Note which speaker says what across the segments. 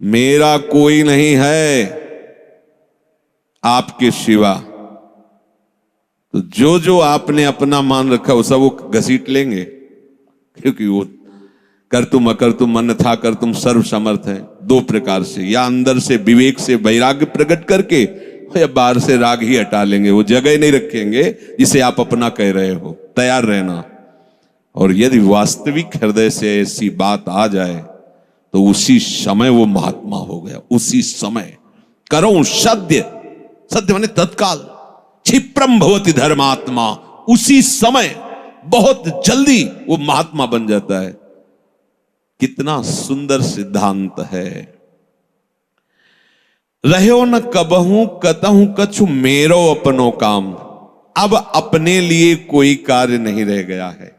Speaker 1: मेरा कोई नहीं है आपके सिवा। तो जो जो आपने अपना मान रखा वो सब वो घसीट लेंगे, क्योंकि वो कर तुम अकर तुम मन था कर तुम सर्व समर्थ है। दो प्रकार से, या अंदर से विवेक से वैराग्य प्रकट करके, या बाहर से राग ही हटा लेंगे। वो जगह नहीं रखेंगे जिसे आप अपना कह रहे हो। तैयार रहना। और यदि वास्तविक हृदय से ऐसी बात आ जाए तो उसी समय वो महात्मा हो गया। उसी समय करो सद्य, सद्य माने तत्काल, क्षिप्रम भवति धर्मात्मा, उसी समय बहुत जल्दी वो महात्मा बन जाता है। कितना सुंदर सिद्धांत है। रहो न कबहू कतहू कछु मेरो अपनो काम। अब अपने लिए कोई कार्य नहीं रह गया है।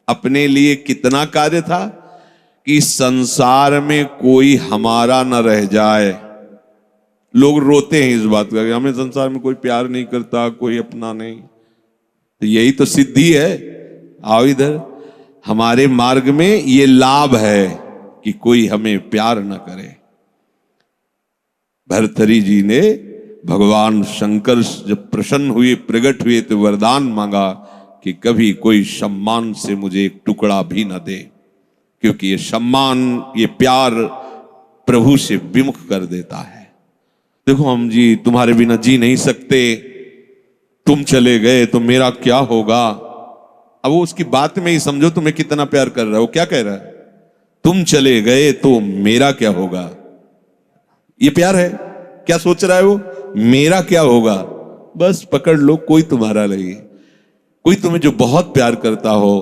Speaker 1: अपने लिए कितना कार्य था कि संसार में कोई हमारा न रह जाए। लोग रोते हैं इस बात का कि हमें संसार में कोई प्यार नहीं करता, कोई अपना नहीं। तो यही तो सिद्धि है। आओ इधर, हमारे मार्ग में ये लाभ है कि कोई हमें प्यार न करे। भर्तृहरि जी ने भगवान शंकर जब प्रसन्न हुए, प्रकट हुए, तो वरदान मांगा कि कभी कोई सम्मान से मुझे एक टुकड़ा भी न दे, क्योंकि ये सम्मान, ये प्यार प्रभु से विमुख कर देता है। देखो हम जी तुम्हारे बिना जी नहीं सकते, तुम चले गए तो मेरा क्या होगा। अब वो उसकी बात में ही समझो तुम्हें कितना प्यार कर रहा है। वो क्या कह रहा है? तुम चले गए तो मेरा क्या होगा। ये प्यार है। क्या सोच रहा है वो? मेरा क्या होगा। बस पकड़ लो, कोई तुम्हारा नहीं। कोई तुम्हें जो बहुत प्यार करता हो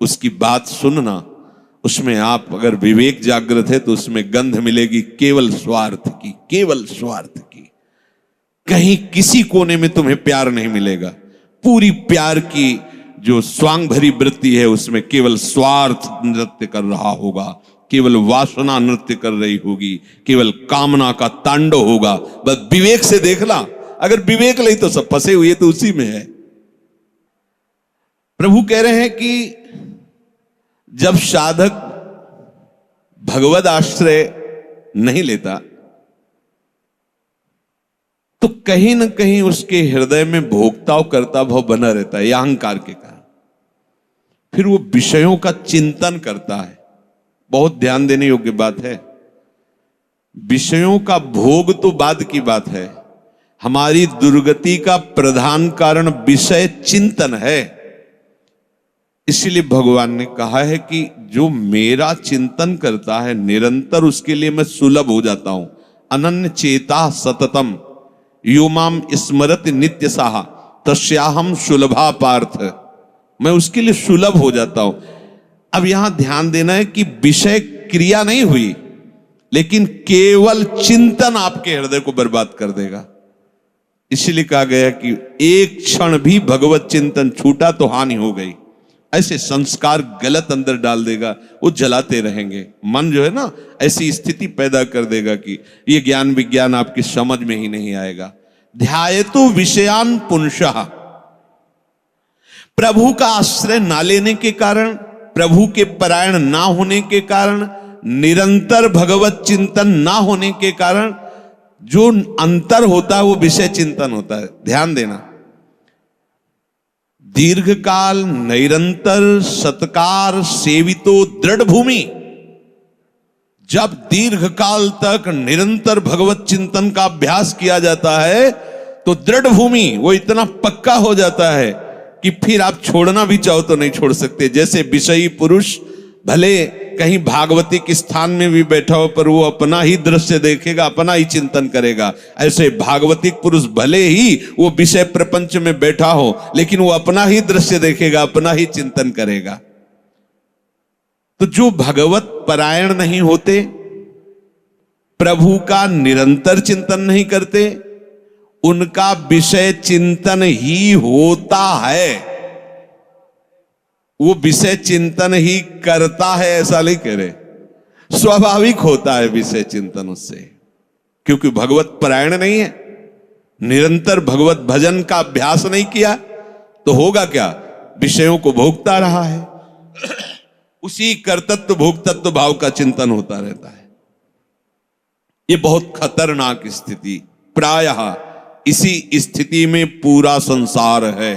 Speaker 1: उसकी बात सुनना, उसमें आप अगर विवेक जागृत है तो उसमें गंध मिलेगी केवल स्वार्थ की, केवल स्वार्थ की। कहीं किसी कोने में तुम्हें प्यार नहीं मिलेगा। पूरी प्यार की जो स्वांग भरी वृत्ति है उसमें केवल स्वार्थ नृत्य कर रहा होगा, केवल वासना नृत्य कर रही होगी, केवल कामना का तांडव होगा। बस विवेक से देखना। अगर विवेक नहीं तो सब फंसे हुए तो उसी में है। प्रभु कह रहे हैं कि जब साधक भगवद आश्रय नहीं लेता तो कहीं ना कहीं उसके हृदय में भोक्ता करता भाव बना रहता है, यह अहंकार के कारण। फिर वो विषयों का चिंतन करता है। बहुत ध्यान देने योग्य बात है। विषयों का भोग तो बाद की बात है। हमारी दुर्गति का प्रधान कारण विषय चिंतन है। इसीलिए भगवान ने कहा है कि जो मेरा चिंतन करता है निरंतर, उसके लिए मैं सुलभ हो जाता हूं। अनन्य चेता सततम यो माम स्मरति नित्य साहा तस्याहम सुलभा पार्थ। मैं उसके लिए सुलभ हो जाता हूं। अब यहां ध्यान देना है कि विषय क्रिया नहीं हुई, लेकिन केवल चिंतन आपके हृदय को बर्बाद कर देगा। इसलिए कहा गया कि एक क्षण भी भगवत चिंतन छूटा तो हानि हो गई। ऐसे संस्कार गलत अंदर डाल देगा, वो जलाते रहेंगे। मन जो है ना, ऐसी स्थिति पैदा कर देगा कि ये ज्ञान विज्ञान आपकी समझ में ही नहीं आएगा। ध्यायतु विषयान पुंसः। प्रभु का आश्रय ना लेने के कारण, प्रभु के परायण ना होने के कारण, निरंतर भगवत चिंतन ना होने के कारण जो अंतर होता है वो विषय चिंतन होता है। ध्यान देना। दीर्घकाल निरंतर सत्कार सेवितो दृढ़ भूमि। जब दीर्घकाल तक निरंतर भगवत चिंतन का अभ्यास किया जाता है तो दृढ़ भूमि वो इतना पक्का हो जाता है कि फिर आप छोड़ना भी चाहो तो नहीं छोड़ सकते। जैसे विषयी पुरुष भले कहीं भागवतिक स्थान में भी बैठा हो पर वो अपना ही दृश्य देखेगा, अपना ही चिंतन करेगा। ऐसे भागवतिक पुरुष भले ही वो विषय प्रपंच में बैठा हो लेकिन वो अपना ही दृश्य देखेगा, अपना ही चिंतन करेगा। तो जो भगवत परायण नहीं होते, प्रभु का निरंतर चिंतन नहीं करते, उनका विषय चिंतन ही होता है। वो विषय चिंतन ही करता है ऐसा नहीं कह रहे। स्वाभाविक होता है विषय चिंतन उससे, क्योंकि भगवत परायण नहीं है, निरंतर भगवत भजन का अभ्यास नहीं किया तो होगा क्या? विषयों को भोगता रहा है। उसी कर्तृत्व भोक्तत्व भाव का चिंतन होता रहता है। ये बहुत खतरनाक स्थिति, प्रायः इसी स्थिति में पूरा संसार है।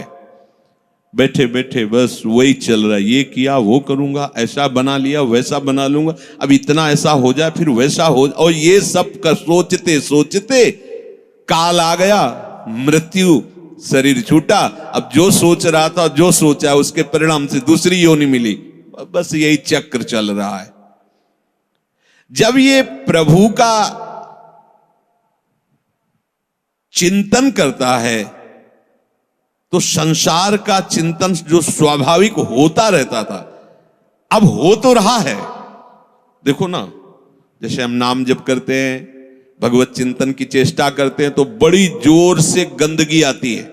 Speaker 1: बैठे बैठे बस वही चल रहा है, ये किया वो करूंगा, ऐसा बना लिया वैसा बना लूंगा, अब इतना ऐसा हो जाए फिर वैसा हो, और ये सब का सोचते सोचते काल आ गया, मृत्यु, शरीर छूटा। अब जो सोच रहा था, जो सोचा उसके परिणाम से दूसरी योनि मिली। बस यही चक्र चल रहा है। जब ये प्रभु का चिंतन करता है तो संसार का चिंतन जो स्वाभाविक होता रहता था अब हो तो रहा है। देखो ना, जैसे हम नाम जप करते हैं, भगवत चिंतन की चेष्टा करते हैं तो बड़ी जोर से गंदगी आती है।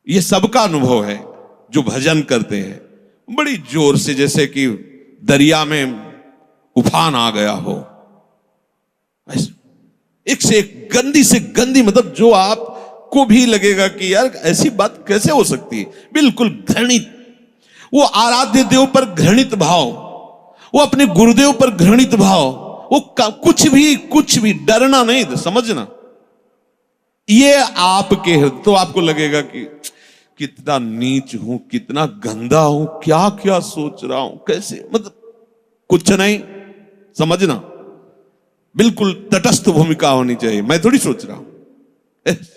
Speaker 1: ये सबका अनुभव है जो भजन करते हैं, बड़ी जोर से, जैसे कि दरिया में उफान आ गया हो, एक से एक गंदी से गंदी, मतलब जो आपको भी लगेगा कि यार ऐसी बात कैसे हो सकती है, बिल्कुल घृणित। वो आराध्य देव पर घृणित भाव, वो अपने गुरुदेव पर घृणित भाव, वो कुछ भी डरना नहीं, समझना। ये आपके हृदय, तो आपको लगेगा कि कितना नीच हूं, कितना गंदा हूं, क्या क्या सोच रहा हूं, कैसे, मतलब कुछ नहीं, समझना। बिल्कुल तटस्थ भूमिका होनी चाहिए। मैं थोड़ी सोच रहा हूं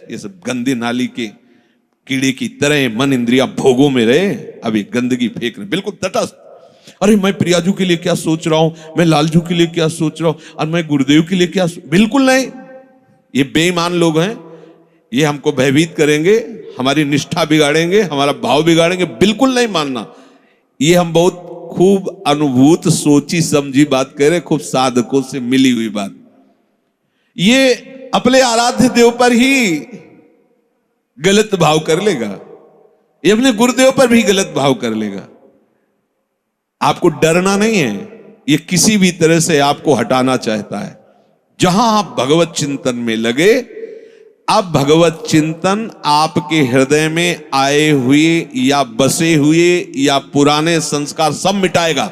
Speaker 1: ये सब गंदी नाली के कीड़े की तरह मन इंद्रिया भोगों में रहे, अभी गंदगी फेंक रहे, बिल्कुल तटस्थ। अरे मैं प्रियाजू के लिए क्या सोच रहा हूं, मैं लालजू के लिए क्या सोच रहा हूं, और मैं गुरुदेव के लिए क्या बिल्कुल नहीं। ये बेईमान लोग हैं, ये हमको भयभीत करेंगे, हमारी निष्ठा बिगाड़ेंगे, हमारा भाव बिगाड़ेंगे, बिल्कुल नहीं मानना। ये हम बहुत खूब अनुभूत सोची समझी बात कह रहे, खूब साधकों से मिली हुई बात। ये अपने आराध्य देव पर ही गलत भाव कर लेगा, ये अपने गुरुदेव पर भी गलत भाव कर लेगा। आपको डरना नहीं है, ये किसी भी तरह से आपको हटाना चाहता है। जहां आप भगवत चिंतन में लगे, अब भगवत चिंतन आपके हृदय में आए हुए या बसे हुए या पुराने संस्कार सब मिटाएगा।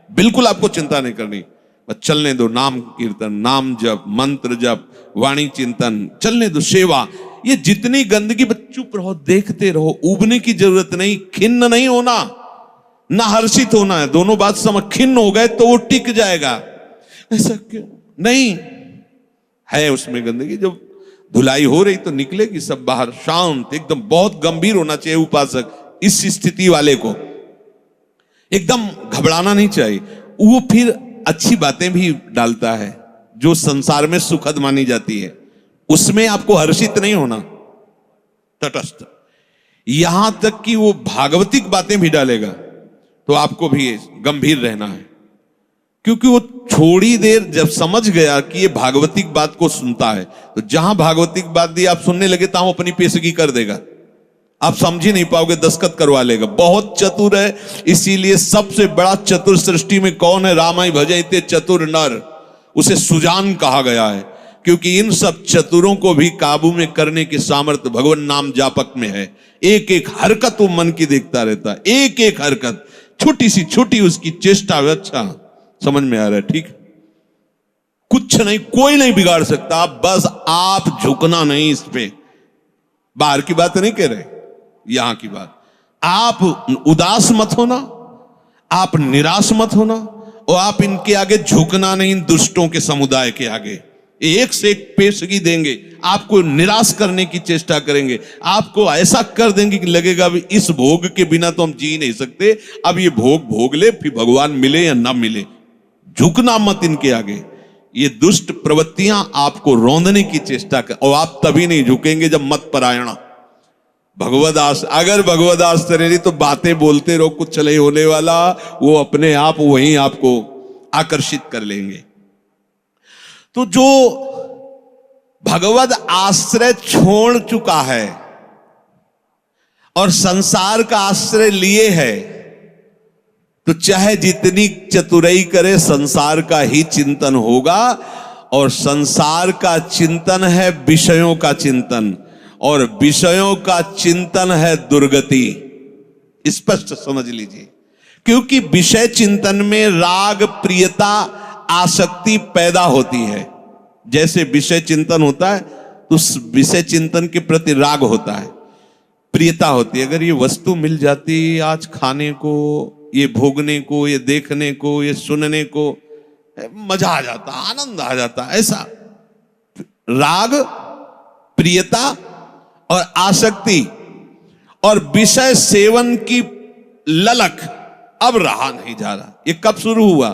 Speaker 1: बिल्कुल आपको चिंता नहीं करनी, बस चलने दो। नाम कीर्तन, नाम जप, मंत्र जप, वाणी चिंतन, चलने दो। सेवा, ये जितनी गंदगी, बस चुप रहो, देखते रहो। उबने की जरूरत नहीं, खिन्न नहीं होना, ना हर्षित होना है। दोनों बात समझ, खिन्न हो गए तो वो टिक जाएगा, ऐसा क्यों नहीं है। उसमें गंदगी जब धुलाई हो रही तो निकलेगी सब बाहर, शांत एकदम। बहुत गंभीर होना चाहिए उपासक, इस स्थिति वाले को एकदम घबराना नहीं चाहिए। वो फिर अच्छी बातें भी डालता है जो संसार में सुखद मानी जाती है, उसमें आपको हर्षित नहीं होना, तटस्थ। यहां तक कि वो भागवतिक बातें भी डालेगा तो आपको भी गंभीर रहना है, क्योंकि वो थोड़ी देर जब समझ गया कि ये भागवतिक बात को सुनता है, तो जहां भागवतिक बात दी आप सुनने लगे तो अपनी पेशगी कर देगा, आप समझ ही नहीं पाओगे, दस्तखत करवा लेगा। बहुत चतुर है, इसीलिए सबसे बड़ा चतुर सृष्टि में कौन है? रामाई भजते चतुर नर, उसे सुजान कहा गया है, क्योंकि इन सब चतुरों को भी काबू में करने की सामर्थ्य भगवान नाम जापक में है। एक एक हरकत वो मन की देखता रहता है, एक एक हरकत, छोटी सी छोटी उसकी चेष्टा। अच्छा समझ में आ रहा है, ठीक? कुछ नहीं, कोई नहीं बिगाड़ सकता, बस आप झुकना नहीं इस पे। बाहर की बात नहीं कह रहे, यहां की बात। आप उदास मत होना, आप निराश मत होना, और आप इनके आगे झुकना नहीं, इन दुष्टों के समुदाय के आगे। एक से एक पेशगी देंगे, आपको निराश करने की चेष्टा करेंगे, आपको ऐसा कर देंगे कि लगेगा भी इस भोग के बिना तो हम जी नहीं सकते, अब ये भोग भोग ले, फिर भगवान मिले या ना मिले। झुकना मत इनके आगे। ये दुष्ट प्रवृत्तियां आपको रौंदने की चेष्टा कर, और आप तभी नहीं झुकेंगे जब मत परायणा भगवदास। अगर भगवदास तरेरी तो बातें बोलते रहो, कुछ चले होने वाला, वो अपने आप वहीं आपको आकर्षित कर लेंगे। तो जो भगवद आश्रय छोड़ चुका है और संसार का आश्रय लिए है, तो चाहे जितनी चतुराई करे, संसार का ही चिंतन होगा। और संसार का चिंतन है विषयों का चिंतन, और विषयों का चिंतन है दुर्गति। स्पष्ट समझ लीजिए, क्योंकि विषय चिंतन में राग, प्रियता आसक्ति पैदा होती है। जैसे विषय चिंतन होता है तो उस विषय चिंतन के प्रति राग होता है, प्रियता होती है। अगर ये वस्तु मिल जाती आज खाने को, ये भोगने को, ये देखने को, ये सुनने को, मजा आ जाता, आनंद आ जाता। ऐसा राग, प्रियता और आसक्ति और विषय सेवन की ललक अब रहा नहीं जा रहा। ये कब शुरू हुआ?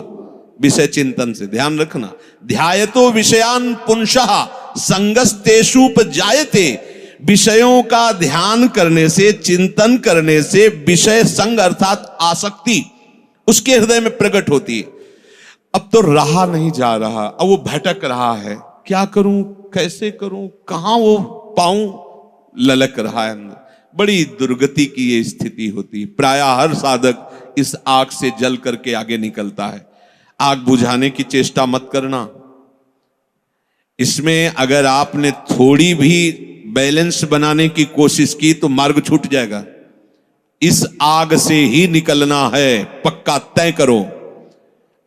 Speaker 1: विषय चिंतन से। ध्यान रखना, ध्यायतो विषयान पुंसः संगस्तेषुपजायते। विषयों का ध्यान करने से, चिंतन करने से विषय संग अर्थात आसक्ति उसके हृदय में प्रकट होती है। अब तो रहा नहीं जा रहा, अब वो भटक रहा है, क्या करूं, कैसे करूं, कहां वो पाऊं, ललक रहा है अंदर। बड़ी दुर्गति की ये स्थिति होती है। प्रायः हर साधक इस आग से जल करके आगे निकलता है। आग बुझाने की चेष्टा मत करना। इसमें अगर आपने थोड़ी भी बैलेंस बनाने की कोशिश की तो मार्ग छूट जाएगा। इस आग से ही निकलना है, पक्का तय करो।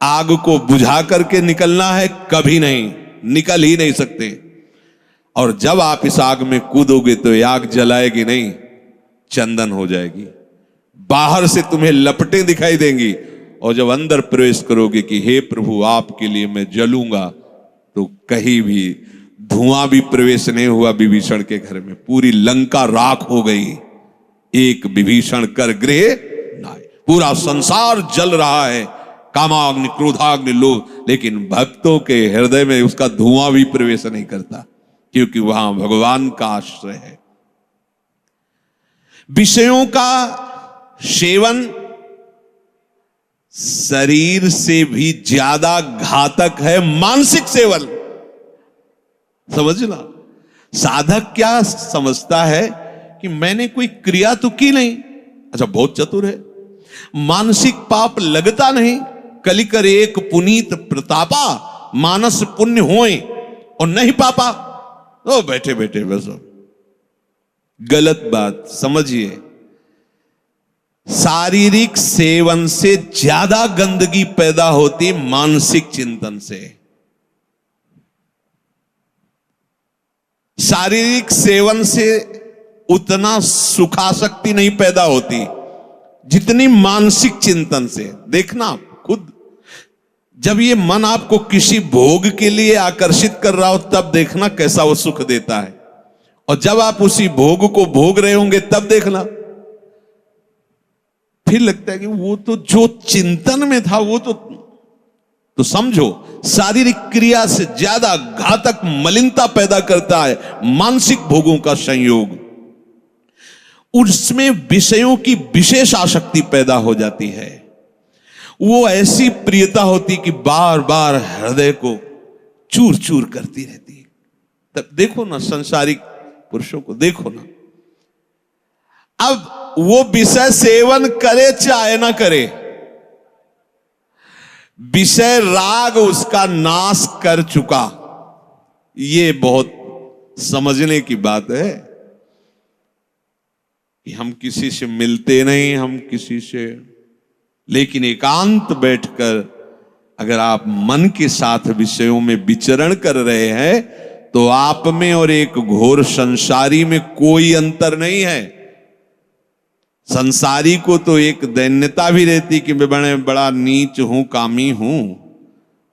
Speaker 1: आग को बुझा करके निकलना है, कभी नहीं, निकल ही नहीं सकते। और जब आप इस आग में कूदोगे तो ये आग जलाएगी नहीं, चंदन हो जाएगी। बाहर से तुम्हें लपटें दिखाई देंगी और जब अंदर प्रवेश करोगे कि हे प्रभु आपके लिए मैं जलूंगा, तो कहीं भी धुआं भी प्रवेश नहीं हुआ विभीषण के घर में। पूरी लंका राख हो गई, एक विभीषण कर गृह नाय। पूरा संसार जल रहा है, कामाग्नि, क्रोधाग्नि, लोभ, लेकिन भक्तों के हृदय में उसका धुआं भी प्रवेश नहीं करता, क्योंकि वहां भगवान का आश्रय है। विषयों का सेवन शरीर से भी ज्यादा घातक है मानसिक सेवन। समझना, साधक क्या समझता है कि मैंने कोई क्रिया तो की नहीं, अच्छा बहुत चतुर है, मानसिक पाप लगता नहीं, कलि कर एक पुनीत प्रतापा, मानस पुण्य होए और नहीं पापा। ओ बैठे बैठे बस, गलत बात समझिए। शारीरिक सेवन से ज्यादा गंदगी पैदा होती मानसिक चिंतन से। शारीरिक सेवन से उतना सुखासक्ति नहीं पैदा होती जितनी मानसिक चिंतन से। देखना खुद, जब ये मन आपको किसी भोग के लिए आकर्षित कर रहा हो तब देखना कैसा वो सुख देता है, और जब आप उसी भोग को भोग रहे होंगे तब देखना फिर लगता है कि वो तो जो चिंतन में था वो तो समझो शारीरिक क्रिया से ज्यादा घातक मलिनता पैदा करता है मानसिक भोगों का संयोग। उसमें विषयों की विशेष आसक्ति पैदा हो जाती है। वो ऐसी प्रियता होती कि बार बार हृदय को चूर चूर करती रहती है। तब देखो ना, संसारिक पुरुषों को देखो ना, अब वो विषय सेवन करे चाहे ना करे, विषय राग उसका नाश कर चुका। ये बहुत समझने की बात है कि हम किसी से मिलते नहीं, हम किसी से, लेकिन एकांत बैठकर अगर आप मन के साथ विषयों में विचरण कर रहे हैं तो आप में और एक घोर संसारी में कोई अंतर नहीं है। संसारी को तो एक दैन्यता भी रहती कि मैं बड़ा नीच हूं, कामी हूं,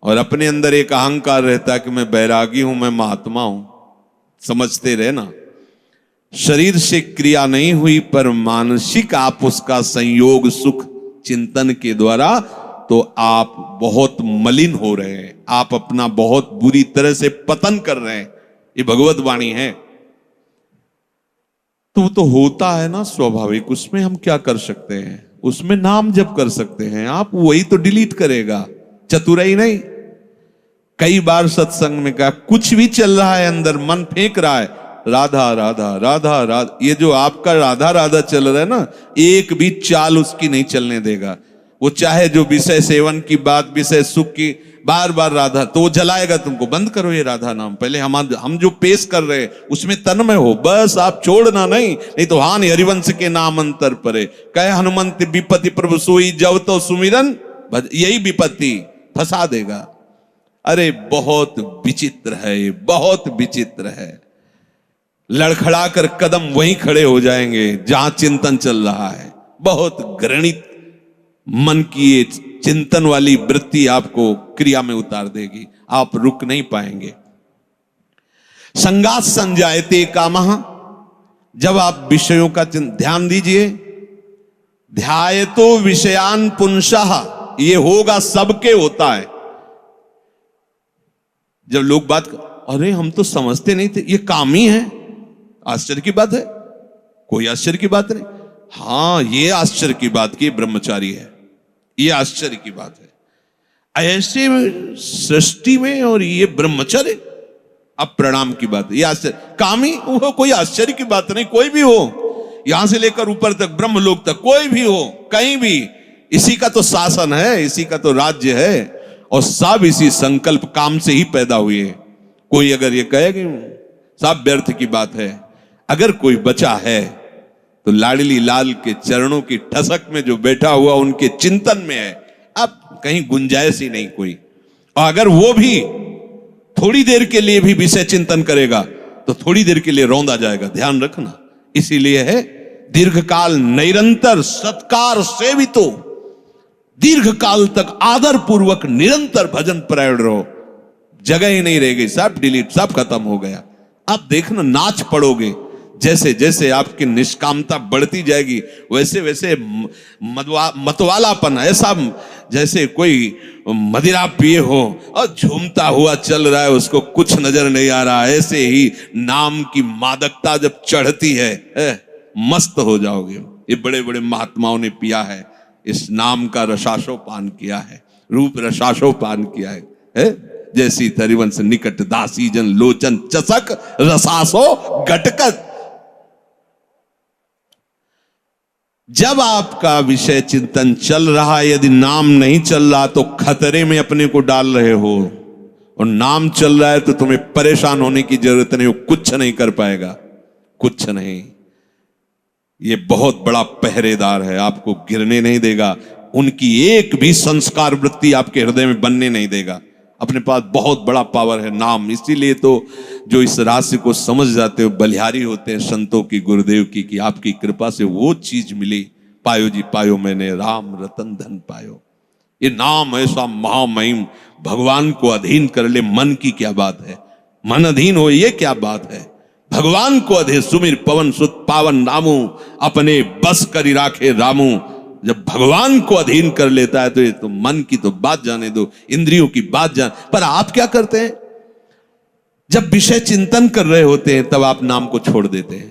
Speaker 1: और अपने अंदर एक अहंकार रहता कि मैं बैरागी हूं, मैं महात्मा हूं। समझते रहे ना, शरीर से क्रिया नहीं हुई पर मानसिक आप उसका संयोग सुख चिंतन के द्वारा, तो आप बहुत मलिन हो रहे हैं, आप अपना बहुत बुरी तरह से पतन कर रहे हैं। ये भगवत वाणी है। तो होता है ना स्वाभाविक, उसमें हम क्या कर सकते हैं? उसमें नाम जप कर सकते हैं आप, वही तो डिलीट करेगा, चतुराई नहीं। कई बार सत्संग में कहा, कुछ भी चल रहा है अंदर, मन फेंक रहा है, राधा राधा राधा राधा, ये जो आपका राधा राधा चल रहा है ना, एक भी चाल उसकी नहीं चलने देगा। वो चाहे जो विषय सेवन की बात, विषय सुख की, बार बार राधा, तो वो जलाएगा तुमको। बंद करो ये राधा नाम, पहले हम जो पेश कर रहे हैं उसमें तन्मय हो, बस आप छोड़ना नहीं तो हान हरिवंश के नाम अंतर परे, कहे हनुमंत विपत्ति प्रभु सोई जब तो सुमिरन, यही विपत्ति फंसा देगा। अरे बहुत विचित्र है ये, बहुत विचित्र है। लड़खड़ाकर कदम वहीं खड़े हो जाएंगे जहां चिंतन चल रहा है। बहुत घृणित मन की ये चिंतन वाली वृत्ति आपको क्रिया में उतार देगी, आप रुक नहीं पाएंगे। संगात संजायते कामः, जब आप विषयों का ध्यान दीजिए। ध्यायतो विषयान पुंसः, ये होगा, सबके होता है। जब लोग बात अरे हम तो समझते नहीं थे, ये काम ही है, आश्चर्य की बात है, कोई आश्चर्य की बात नहीं। हां, ये आश्चर्य की बात की ब्रह्मचारी है, ये आश्चर्य की बात है। ऐसे सृष्टि में और ये ब्रह्मचर्य, अब प्रणाम की बात है, ये आश्चर्य। कामी वो कोई आश्चर्य की बात नहीं, कोई भी हो, यहां से लेकर ऊपर तक, ब्रह्मलोक तक, कोई भी हो, कहीं भी, इसी का तो शासन है, इसी का तो राज्य है, और सब इसी संकल्प काम से ही पैदा हुए। कोई अगर ये कहे कि सब व्यर्थ की बात है, अगर कोई बचा है तो लाडली लाल के चरणों की ठसक में जो बैठा हुआ उनके चिंतन में है। अब कहीं गुंजाइश ही नहीं कोई। और अगर वो भी थोड़ी देर के लिए भी विषय चिंतन करेगा तो थोड़ी देर के लिए रौंदा जाएगा, ध्यान रखना। इसीलिए है दीर्घकाल निरंतर सत्कार सेवितो, दीर्घ काल तक आदर पूर्वक निरंतर भजन परायण रहो। जगह ही नहीं रहेगी, सब डिलीट, सब खत्म हो गया। आप देखना, नाच पड़ोगे। जैसे जैसे आपकी निष्कामता बढ़ती जाएगी वैसे वैसे मतवालापन, ऐसा जैसे कोई मदिरा पिए हो और झूमता हुआ चल रहा है, उसको कुछ नजर नहीं आ रहा। ऐसे ही नाम की मादकता जब चढ़ती है, मस्त हो जाओगे। ये बड़े बड़े महात्माओं ने पिया है, इस नाम का रसाशोपान किया है, रूप रसाशोपान किया है। जैसी थरिवंश निकट दासी जन लोचन चसक रसासो घटकत। जब आपका विषय चिंतन चल रहा है, यदि नाम नहीं चल रहा तो खतरे में अपने को डाल रहे हो, और नाम चल रहा है तो तुम्हें परेशान होने की जरूरत नहीं, कुछ नहीं कर पाएगा, कुछ नहीं। ये बहुत बड़ा पहरेदार है, आपको गिरने नहीं देगा, उनकी एक भी संस्कार वृत्ति आपके हृदय में बनने नहीं देगा। अपने पास बहुत बड़ा पावर है नाम। इसीलिए तो जो इस रहस्य को समझ जाते हो बलिहारी होते हैं संतों की, गुरुदेव की, कि आपकी कृपा से वो चीज मिली। पायो जी पायो मैंने राम रतन धन पायो। ये नाम ऐसा महामहिम, भगवान को अधीन कर ले, मन की क्या बात है, मन अधीन हो, ये क्या बात है। भगवान को अधे सुमिर पवन सुत पावन नामू, अपने बस करी राखे रामू। जब भगवान को अधीन कर लेता है तो ये तो मन की तो बात जाने दो, इंद्रियों की बात जान। पर आप क्या करते हैं, जब विषय चिंतन कर रहे होते हैं तब आप नाम को छोड़ देते हैं।